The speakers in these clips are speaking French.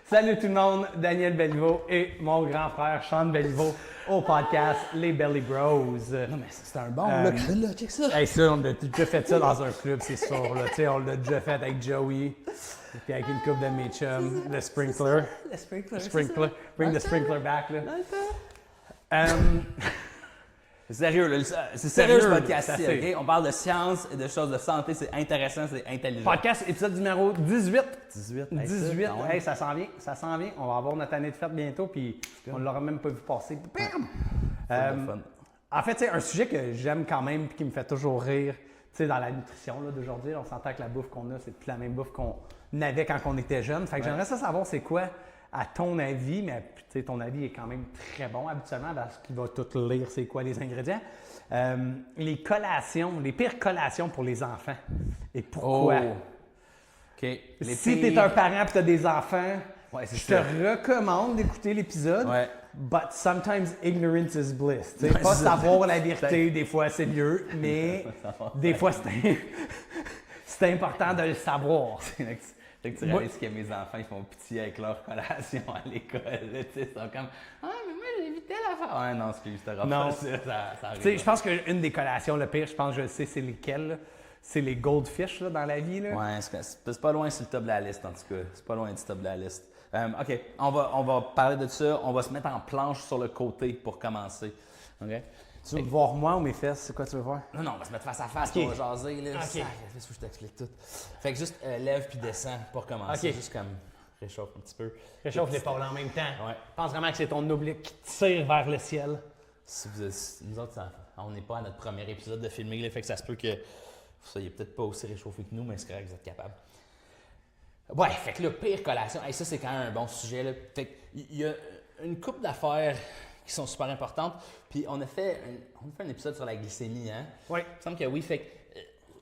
Salut tout le monde, Daniel Béliveau et mon grand frère Sean Béliveau au podcast Les Belly Bros. Non, mais c'était un bon là, check ça. Hey, ça, on a déjà fait ça dans un club, c'est sûr. Là. On l'a déjà fait avec Joey, puis avec une couple de mes chums, le sprinkler. Le sprinkler. Sprinkler. Bring the sprinkler back. Là. C'est sérieux, là. C'est sérieux ce podcast-ci, OK? On parle de science et de choses de santé, c'est intéressant, c'est intelligent. Podcast épisode numéro 18. 18. 18. Hey, ça s'en vient, ça s'en vient. On va avoir notre année de fête bientôt, puis on ne l'aura même pas vu passer. Bam! En fait, c'est un sujet que j'aime quand même et qui me fait toujours rire. Tu sais, dans la nutrition d'aujourd'hui, on s'entend que la bouffe qu'on a, c'est plus la même bouffe qu'on avait quand on était jeune. Fait que j'aimerais savoir c'est quoi, à ton avis, mais tu sais, ton avis est quand même très bon habituellement parce qu'il va tout lire c'est quoi les ingrédients. Les collations, les pires collations pour les enfants. Et pourquoi? OK. Si tu es un parent et tu as des enfants, je te ça. recommande d'écouter l'épisode. Ouais. But sometimes ignorance is bliss. T'sais, pas savoir la vérité, des fois c'est mieux, mais des fois c'est important de le savoir. Fait que tu réalises que mes enfants ils font pitié avec leur collation à l'école. Ils sont comme « Ah, mais moi j'ai évité l'affaire. » Ouais, non, excuse, je te rappelle ça arrive. Je pense qu'une des collations, le pire, je pense que je sais c'est lesquelles. Là. C'est les goldfish là, dans la vie. Là. Ouais, c'est pas loin sur le top de la liste en tout cas. C'est pas loin du top de la liste. OK, on va parler de ça. On va se mettre en planche sur le côté pour commencer. OK? Tu veux me voir moi ou mes fesses? C'est quoi tu veux voir? Non, on va se mettre face à face, OK. on va jaser. Là. OK. Ça, je t'explique tout. Fait que juste lève puis descends pour commencer. OK. Juste comme réchauffe un petit peu. Réchauffe l'épaule en même temps. Ouais. Je pense vraiment que c'est ton oblique qui tire vers le ciel. Si nous autres, on n'est pas à notre premier épisode de filming, là, fait que ça se peut que vous soyez peut-être pas aussi réchauffé que nous, mais c'est correct, vous êtes capable. Ouais, fait que le pire collation, hey, ça c'est quand même un bon sujet. Là. Fait qu'il y a une couple d'affaires qui sont super importantes. Puis on a fait un épisode sur la glycémie, hein? Oui. Il me semble que oui. Fait que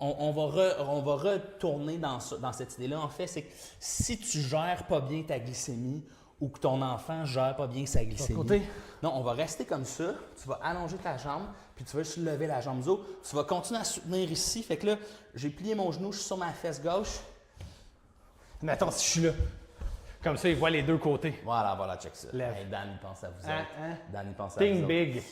on va retourner dans cette idée-là. En fait, c'est que si tu gères pas bien ta glycémie ou que ton enfant gère pas bien sa glycémie, côté? non, on va rester comme ça. Tu vas allonger ta jambe, puis tu vas juste lever la jambe du haut. Tu vas continuer à soutenir ici. Fait que là, j'ai plié mon genou, je suis sur ma fesse gauche. Mais attends, si je suis là. Comme ça, il voit les deux côtés. Voilà, check ça. Lève. Hey, Dan, il pense à vous Hein, autres. hein? Dan, il pense à vous Think autres. big.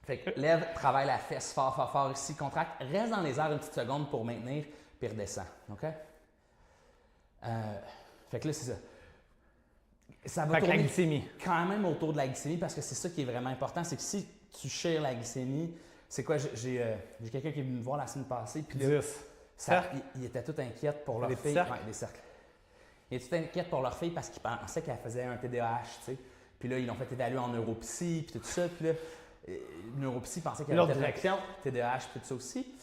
Fait que lève, travaille la fesse fort ici, contracte, reste dans les airs une petite seconde pour maintenir, puis redescends, OK? Fait que là, c'est ça. Ça va Fait que la tourner glycémie. quand même autour de la glycémie parce que c'est ça qui est vraiment important, c'est que si tu shires la glycémie, c'est quoi, j'ai quelqu'un qui est venu me voir la semaine passée, puis là, 10. il était tout inquiète pour leur Des fille. cercles? Ouais, des cercles. Il était tout inquiète pour leur fille parce qu'il pensait qu'elle faisait un TDAH, tu sais. Puis là, ils l'ont fait évaluer en neuropsy, puis tout ça. Puis là, neuropsy pensait qu'elle L'autre avait direction. TDAH, puis tout ça aussi.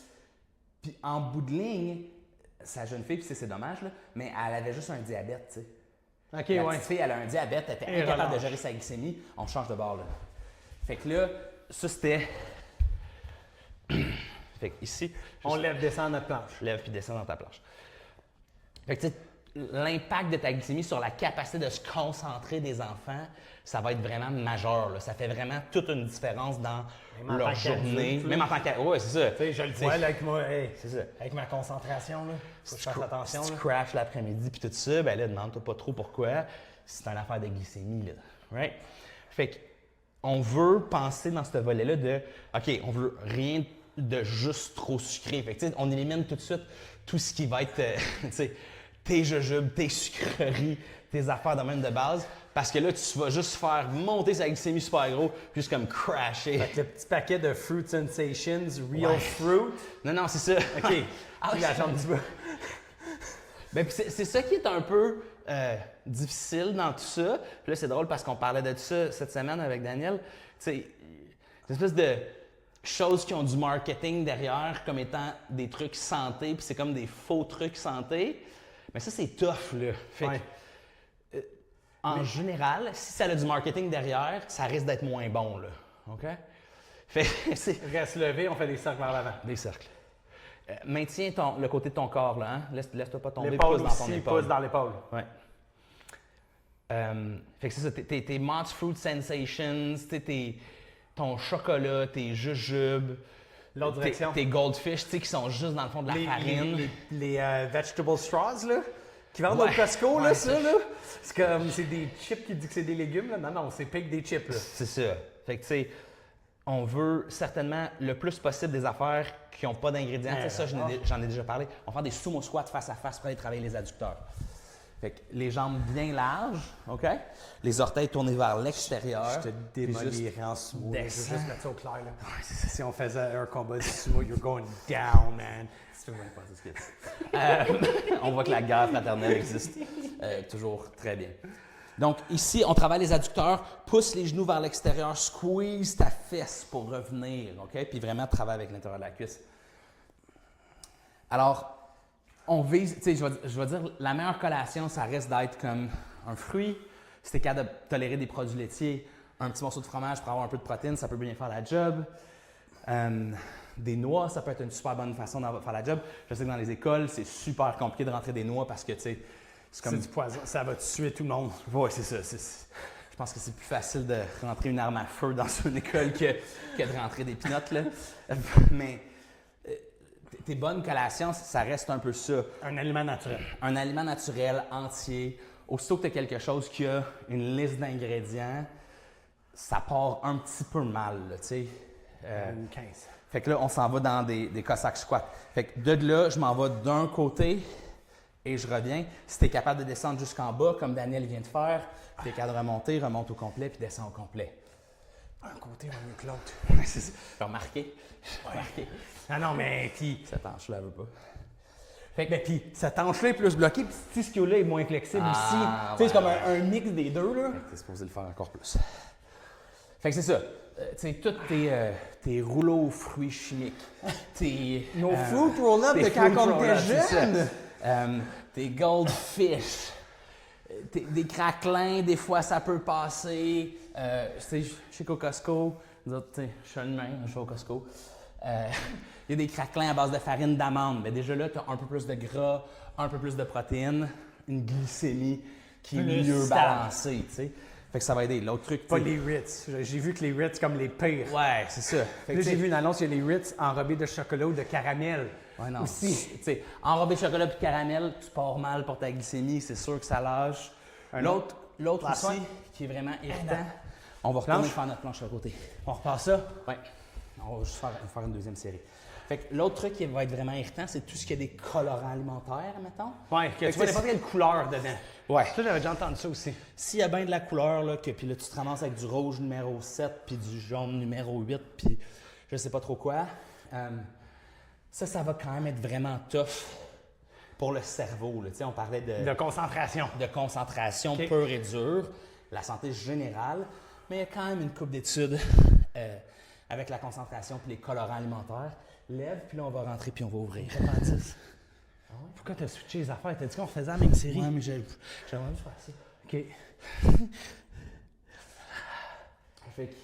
Puis en bout de ligne, sa jeune fille, puis c'est dommage, là, mais elle avait juste un diabète, tu sais. OK, La ouais. petite fille, elle a un diabète, elle était Et incapable relâche. de gérer sa glycémie. On change de bord, là. Fait que là, ça, c'était... Fait que ici... On lève, descend notre planche. Lève puis descends dans ta planche. Fait que, tu sais, l'impact de ta glycémie sur la capacité de se concentrer des enfants, ça va être vraiment majeur. Là. Ça fait vraiment toute une différence dans Même en leur tant journée. qu'adulte, là. Même en tant qu'adulte. Oui, c'est ça. Tu sais, je le vois là, avec moi, hey, C'est ça. avec ma concentration, là. Faut que je fasse attention. Si tu Là. crashes l'après-midi puis tout ça, ben là, demande-toi pas trop pourquoi. C'est une affaire de glycémie, là. Right? Fait que, on veut penser dans ce volet-là de, OK, on veut rien de juste trop sucré. Fait que, tu sais, on élimine tout de suite tout ce qui va être, tu sais, tes jujubes, tes sucreries, tes affaires de même de base, parce que là, tu vas juste faire monter sa glycémie super gros, juste comme crasher. Fait que le petit paquet de Fruit Sensations, Real Ouais. Fruit. Non, c'est ça. OK. Ah, Puis la jambe du bas. Ben, puis c'est ça qui est un peu difficile dans tout ça. Puis là, c'est drôle parce qu'on parlait de ça cette semaine avec Daniel. Tu sais, une espèce de choses qui ont du marketing derrière comme étant des trucs santé, puis c'est comme des faux trucs santé. Mais ça, c'est tough, là. Fait que, Ouais. en général, si ça a du marketing derrière, ça risque d'être moins bon, là. OK? Fait que c'est Reste levé, on fait des cercles vers l'avant. des cercles. Maintiens le côté de ton corps, là. Hein? Laisse-toi pas tomber, L'épaule pousse dans ton aussi, épaule. pousse dans l'épaule. Ouais. Fait que c'est ça, tes Mott's Fruit Sensations, ton chocolat, tes jujubes, L'autre direction. tes goldfish, tu sais, qui sont juste dans le fond de la farine. Les vegetable straws, là, qui vendent au Costco, là, ça, là. C'est comme, c'est des chips qui disent que c'est des légumes, là. Non, c'est pas que des chips, là. C'est ça. Fait que, tu sais, on veut certainement le plus possible des affaires qui n'ont pas d'ingrédients. Tu sais, ça, j'en ai déjà parlé. On va faire des sumo squats face à face pour aller travailler les adducteurs. Fait que les jambes bien larges, OK? Les orteils tournés vers l'extérieur. Je te démolirais en sumo. Je veux descends. juste mettre ça au clair, là. Si on faisait un combat de sumo, you're going down, man. C'est vraiment pas ce qu'il y a. On voit que la guerre fraternelle existe. Toujours très bien. Donc, ici, on travaille les adducteurs, pousse les genoux vers l'extérieur, squeeze ta fesse pour revenir, OK? Puis vraiment, travaille avec l'intérieur de la cuisse. Alors, on vise, tu sais, je vais dire, la meilleure collation, ça reste d'être comme un fruit. Si tu es capable de tolérer des produits laitiers, un petit morceau de fromage pour avoir un peu de protéines, ça peut bien faire la job. Des noix, ça peut être une super bonne façon de faire la job. Je sais que dans les écoles, c'est super compliqué de rentrer des noix parce que, tu sais, c'est comme du poison, ça va tuer tout le monde. Oui, c'est ça. Je pense que c'est plus facile de rentrer une arme à feu dans une école que de rentrer des pinottes, là. Mais tes bonnes collations, ça reste un peu ça. Un aliment naturel. Un aliment naturel, entier. Aussitôt que tu as quelque chose qui a une liste d'ingrédients, ça part un petit peu mal, tu sais. 15. Fait que là, on s'en va dans des Cossack squats. Fait que de là, je m'en vais d'un côté et je reviens. Si tu es capable de descendre jusqu'en bas, comme Daniel vient de faire, tu es capable de remonter, remonte au complet puis descends au complet. Un côté va mieux que l'autre. C'est ça. J'ai remarqué. Ah non, mais puis... Cette hanche-là, elle veut pas. Fait que, ben, puis cette hanche-là est plus bloquée, puis ce ischio-là est moins flexible aussi. Tu sais, c'est comme un mix des deux, là. Tu es supposé le faire encore plus. Fait que c'est ça. Tu sais, tous tes rouleaux aux fruits chimiques. Nos fruit roll-up de quand on était jeune. Tes goldfish. Des craquelins, des fois ça peut passer. Tu sais, je suis au Costco. Je suis un humain, je suis au Costco. Il y a des craquelins à base de farine d'amande. Mais déjà là, tu as un peu plus de gras, un peu plus de protéines, une glycémie qui est mieux balancée, tu sais. Fait que ça va aider. L'autre truc... Pas les Ritz. J'ai vu que les Ritz, comme les pires. Ouais, c'est ça. Fait que là, j'ai vu une annonce, il y a les Ritz enrobés de chocolat ou de caramel. Ouais, non. Aussi. Tu sais, enrobé de chocolat puis caramel, tu pars mal pour ta glycémie, c'est sûr que ça lâche. L'autre aussi, qui est vraiment irritant, on va retourner faire notre planche de côté. On repart ça? Oui. On va juste faire une deuxième série. Fait que l'autre truc qui va être vraiment irritant, c'est tout ce qui a des colorants alimentaires, mettons. Ouais, que tu vois n'importe quelle couleur dedans. Ouais. Ça, j'avais déjà entendu ça aussi. S'il y a bien de la couleur, là, puis là, tu te ramasses avec du rouge numéro 7, puis du jaune numéro 8, puis je sais pas trop quoi, ça va quand même être vraiment tough pour le cerveau. Là. On parlait de concentration. De concentration pure et dure, la santé générale, mais il y a quand même une couple d'études avec la concentration puis les colorants alimentaires. Lève, puis là, on va rentrer, puis on va ouvrir. Pourquoi tu as switché les affaires? T'as dit qu'on faisait la même série? Ouais, mais j'aimerais dû faire ça. OK. Fait que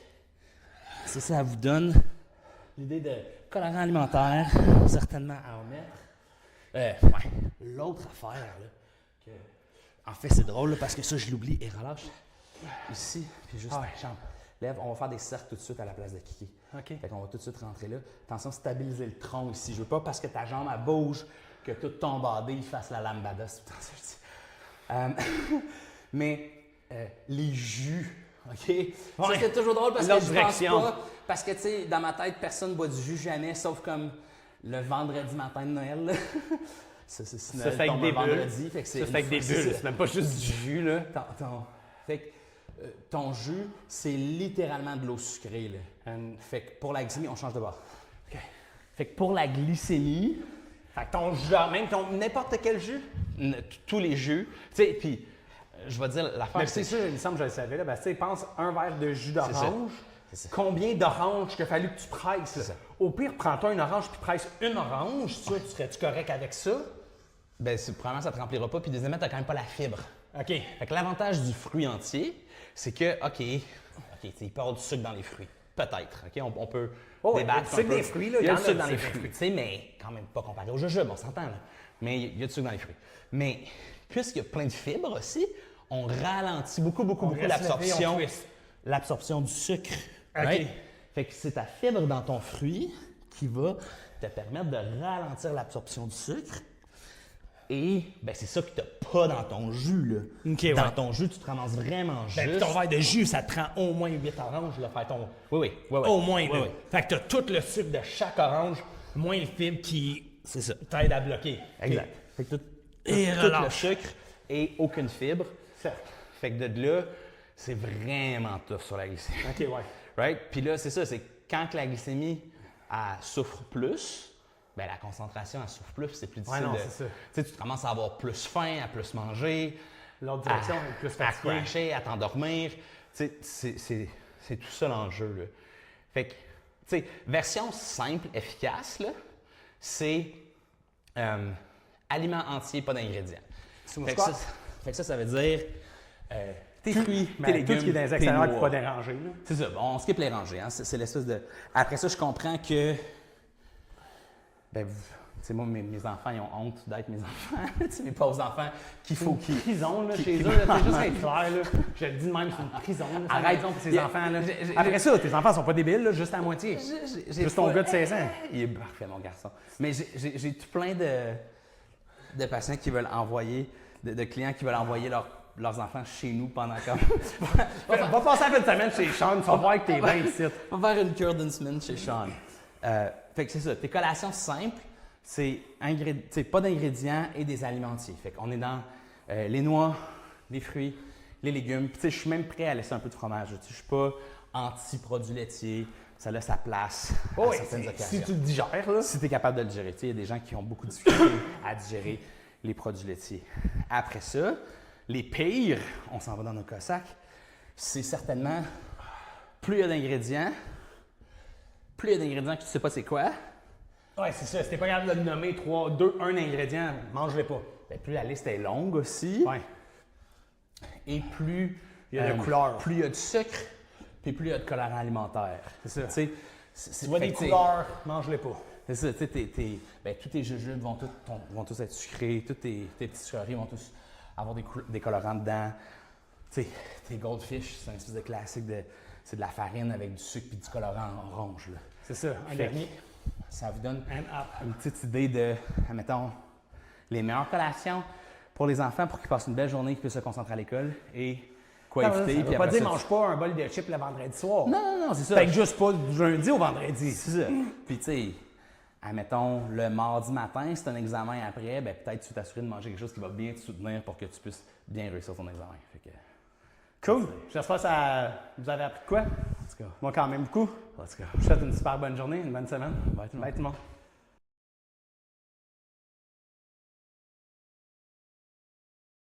ça vous donne l'idée de colorant alimentaire, certainement à omettre. L'autre affaire, là, en fait, c'est drôle, là, parce que ça, je l'oublie et relâche. Ici, puis juste la jambe. Lève, on va faire des cercles tout de suite à la place de kiki. OK. Fait qu'on va tout de suite rentrer là. Attention, stabiliser le tronc ici. Je veux pas parce que ta jambe, elle bouge, que tout ton body fasse la lambada. C'est tout le temps ça que je dis. Mais les jus, OK? Ça, c'est toujours drôle parce que je pense pas... Parce que, tu sais, dans ma tête, personne ne boit du jus jamais, sauf comme le vendredi matin de Noël. Ça, c'est Noël tombe un vendredi. Fait que c'est avec des bulles. C'est même pas juste du jus, là. Fait que ton jus, c'est littéralement de l'eau sucrée, là. Fait que pour la glycémie, on change de bord. OK. Fait que pour la glycémie... Fait que ton jus, même n'importe quel jus? Tous les jus. Tu sais, puis je vais dire l'affaire... Mais c'est sûr, il me semble que je le savais, là. Ben, tu sais, pense un verre de jus d'orange. Combien d'oranges qu'il a fallu que tu presses? Au pire, prends-toi une orange puis presse une orange. Tu serais-tu correct avec ça? Bien, premièrement, ça ne te remplira pas. Puis deuxièmement, tu n'as quand même pas la fibre. OK. Fait que l'avantage du fruit entier, c'est que, OK, il peut y avoir du sucre dans les fruits. Peut-être. OK? On peut débattre. Du sucre dans les fruits, là. Il y a du sucre dans les fruits. Tu sais, mais quand même pas comparé au jujube, on s'entend, là. Mais il y a du sucre dans les fruits. Mais puisqu'il y a plein de fibres aussi, on ralentit beaucoup l'absorption du sucre. OK. Right? Fait que c'est ta fibre dans ton fruit qui va te permettre de ralentir l'absorption du sucre. Et ben, c'est ça que tu n'as pas dans ton jus. Là. OK, dans ouais. ton jus, tu te ramasses vraiment Ben, juste. puis ton verre de jus, ça te prend au moins 8 oranges, là, faire ton... Oui. Au moins, Oui, là. oui. Fait que t'as tout le sucre de chaque orange, moins le fibre qui C'est ça. t'aide à bloquer. Exact. Fait que Et tout le relâche. sucre et aucune fibre. Certes. Fait que de là, c'est vraiment tough sur la glycémie. OK, ouais. Right? Puis là, c'est ça, c'est quand que la glycémie elle souffre plus, ben la concentration elle souffre plus, c'est plus difficile. non, de, c'est ça. Tu sais, tu commences à avoir plus faim, à plus manger, L'autre direction est plus à fatiguée. crasher, à t'endormir. Tu sais, c'est tout ça l'enjeu. Là. Fait que, tu sais, version simple, efficace, là, c'est aliments entiers, pas d'ingrédients. Fait que ça veut dire tes fruits, Ben, tes légumes, tout ce qui est dans les tes extérieurs noix. pour pas déranger. Là. C'est ça. Bon, on skip les rangées. Hein? C'est l'espèce de. Après ça, je comprends que. Ben, tu sais, moi, mes enfants, ils ont honte d'être mes enfants. Tu sais, mes pauvres enfants, qu'il faut qu'ils. Prison, là, Qui- chez qui- eux, là, c'est juste être clair, là. Je le dis de même, c'est une prison. Là, c'est une Arrête. prison pour tes Il y a- enfants, là. j'ai- Après ça, tes enfants sont pas débiles, là, juste à moitié. Juste ton gars de 16 ans. Il est parfait, mon garçon. Mais j'ai tout plein de patients qui veulent envoyer, de clients qui veulent envoyer leurs enfants chez nous pendant comme. Va passer la fin de semaine chez Sean, tu vas voir que t'es bien ici. On va faire une cure d'une semaine chez Sean. Fait que c'est ça. Tes collations simples, c'est pas d'ingrédients et des alimentiers. Fait qu'on est dans les noix, les fruits, les légumes. Puis tu sais, je suis même prêt à laisser un peu de fromage. Tu sais, je suis pas anti-produits laitiers. Ça laisse sa place à certaines occasions. si tu le digères, là. Si tu es capable de le digérer. Tu sais, il y a des gens qui ont beaucoup de difficultés à digérer les produits laitiers. Après ça, les pires, on s'en va dans nos Cossacks, c'est certainement plus il y a d'ingrédients, plus il y a d'ingrédients que tu sais pas c'est quoi, Ouais, c'est ça. Si t'es pas capable de le nommer 3, 2, 1 ingrédient, mange-les pas. ben, plus la liste est longue aussi, Ouais. et plus Il y a de couleurs. plus il y a de sucre, puis plus il y a de colorants alimentaires. C'est ça. Tu sais, Tu vois des couleurs, mange-les pas. C'est ça, tu sais, ben, tous tes jujubes vont tous être sucrés, tous tes petits sucreries vont tous avoir des colorants dedans. Tu sais, tes goldfish, c'est un espèce de classique, c'est de la farine avec du sucre et du colorant orange. Là. C'est ça. Un Fait dernier. que ça vous donne And up. une petite idée de, admettons, les meilleures collations pour les enfants pour qu'ils passent une belle journée, qu'ils puissent se concentrer à l'école et quoi éviter. Ça puis veut pas après dire ça, mange pas un bol de chips le vendredi soir. Non, c'est ça. Fait que juste pas du lundi au vendredi. C'est ça. Puis, tu sais, admettons, le mardi matin, c'est un examen après, ben peut-être tu t'assurer de manger quelque chose qui va bien te soutenir pour que tu puisses bien réussir ton examen. Fait que, Cool. J'espère que ça vous avez appris de quoi. en tout cas, Moi, quand même beaucoup. en tout cas. Je vous souhaite une super bonne journée, une bonne semaine. Bye tout le monde. Bye tout le monde.